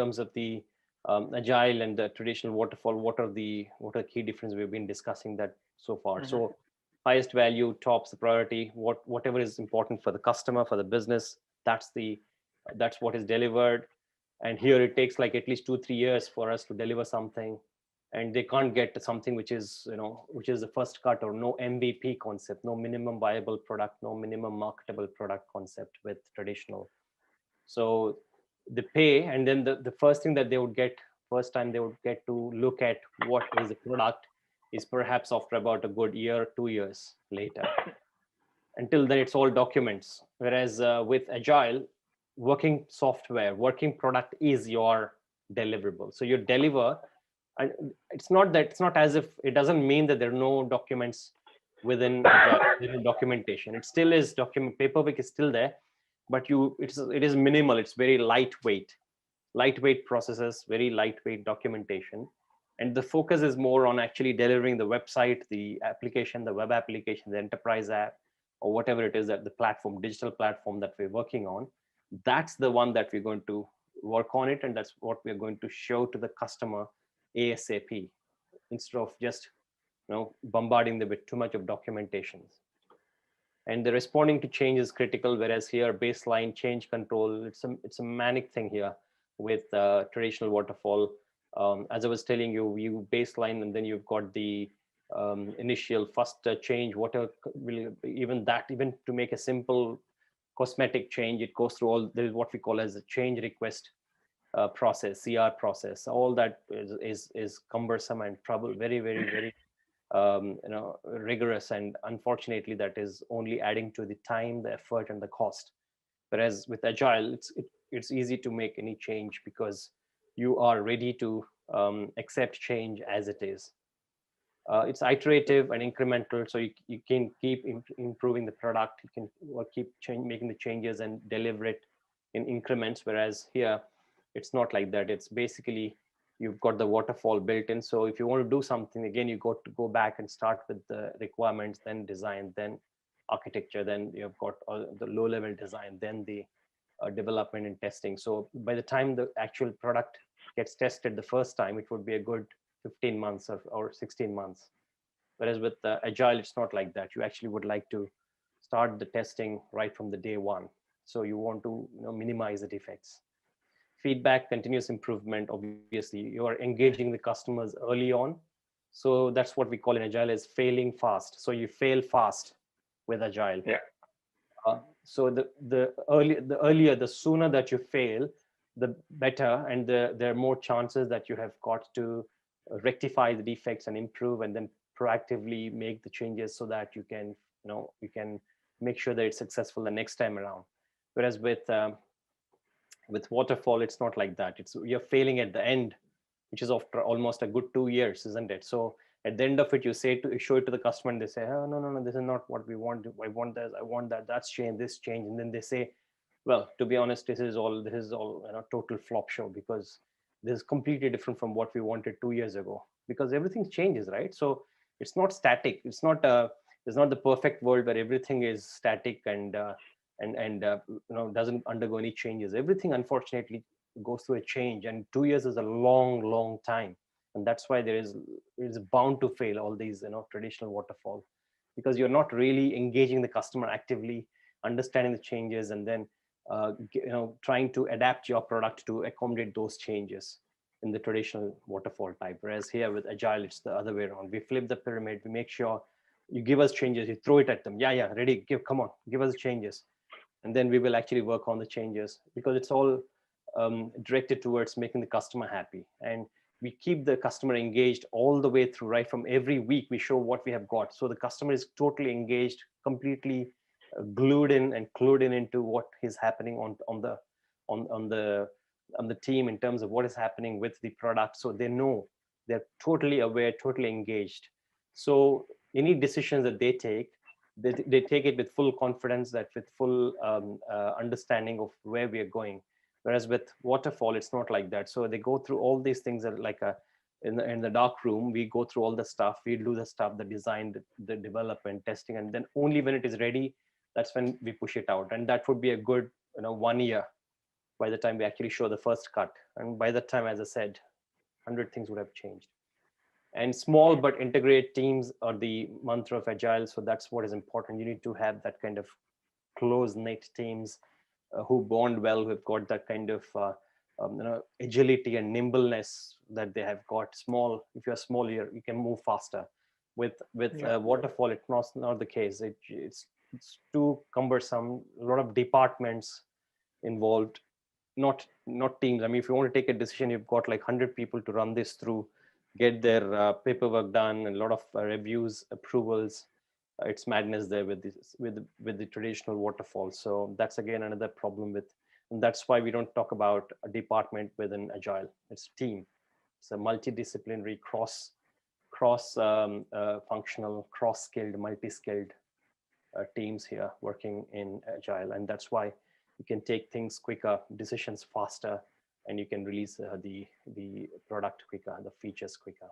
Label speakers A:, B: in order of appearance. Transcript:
A: terms of the agile and the traditional waterfall, what are the key differences we've been discussing that so far.
B: Mhm.
A: So highest value tops the priority, whatever is important for the customer, for the business, that's what is delivered. And here it takes like at least 2-3 years for us to deliver something, and they can't get something which is, which is the first cut, or no MVP concept, no minimum viable product, no minimum marketable product concept with traditional. So they pay, and then the first thing that they would get, first time they would get to look at what is the product, is perhaps after about a good year, 2 years later. Until then it's all documents. Whereas with agile, working software, working product is your deliverable. So you deliver, and it's not as if, it doesn't mean that there are no documents within agile, within documentation. It still is document, paperwork is still there, but it is minimal, it's very lightweight processes, very lightweight documentation. And the focus is more on actually delivering the website, the application, the web application, the enterprise app, or whatever it is, that the platform, digital platform that we're working on. That's the one that we're going to work on it, and that's what we're going to show to the customer ASAP, instead of just bombarding them with too much of documentations. And the responding to change is critical, whereas here baseline change control, it's a manic thing here with traditional waterfall. As I was telling you, you baseline, and then you've got the initial first change, whatever will, even to make a simple cosmetic change, it goes through all, there is what we call as a change request process, CR process. All that is cumbersome and trouble, very, very, very rigorous, and unfortunately that is only adding to the time, the effort, and the cost. Whereas with agile, it's easy to make any change, because you are ready to accept change as it is. It's iterative and incremental, so you can keep improving the product, you can keep making the changes and deliver it in increments. Whereas here it's not like that. It's basically, you've got the waterfall built in. So if you want to do something, again, you got to go back and start with the requirements, then design, then architecture, then you've got the low level design, then the development and testing. So by the time the actual product gets tested the first time, it would be a good 15 months or 16 months. Whereas with agile, it's not like that. You actually would like to start the testing right from the day one. So you want to minimize the defects. Feedback, continuous improvement. Obviously, you are engaging the customers early on. So that's what we call in agile as failing fast. So you fail fast with agile.
B: Yeah.
A: So the sooner that you fail, the better, and there are more chances that you have got to rectify the defects and improve, and then proactively make the changes, so that you can make sure that it's successful the next time around. Whereas with waterfall, it's not like that. It's, you're failing at the end, which is after almost a good 2 years, isn't it? So at the end of it, you show it to the customer, and they say, oh, no, this is not what we want. I want this, I want that, that's changed, this change. And then they say, well, to be honest, this is all total flop show, because this is completely different from what we wanted 2 years ago, because everything changes, right? So it's not static. It's not the perfect world where everything is static and doesn't undergo any changes. Everything, unfortunately, goes through a change, and 2 years is a long time. And that's why it's bound to fail, all these traditional waterfall, because you're not really engaging the customer actively, understanding the changes, and then trying to adapt your product to accommodate those changes in the traditional waterfall type. Whereas here with agile, it's the other way around. We flip the pyramid. We make sure you give us changes, you throw it at them. Yeah, ready, come on, give us changes. And then we will actually work on the changes, because it's all directed towards making the customer happy. And we keep the customer engaged all the way through, right from every week we show what we have got. So the customer is totally engaged, completely glued in and clued in into what is happening on the team, in terms of what is happening with the product. So they know, they're totally aware, totally engaged. So any decisions that they take, they take it with full confidence, that with full understanding of where we are going. Whereas with waterfall, it's not like that. So they go through all these things that, like in the dark room, we go through all the stuff, we do the stuff, the design, the development, testing, and then only when it is ready, that's when we push it out. And that would be a good 1 year by the time we actually show the first cut. And by that time, as I said, 100 things would have changed. And small but integrate teams are the mantra of Agile. So that's what is important. You need to have that kind of close knit teams who bond well, who've got that kind of agility and nimbleness that they have got. Small, if you're small, you can move faster. With Waterfall, it's not the case. It's too cumbersome. A lot of departments involved, not teams. I mean, if you want to take a decision, you've got like 100 people to run this through, get their paperwork done, and a lot of reviews, approvals. It's madness there with this with the traditional waterfall. So that's again another problem with, and that's why we don't talk about a department within Agile. It's a team. It's a multidisciplinary, cross functional, cross skilled, multi skilled teams here working in Agile, and that's why you can take things quicker, decisions faster, and you can release the product quicker, the features quicker.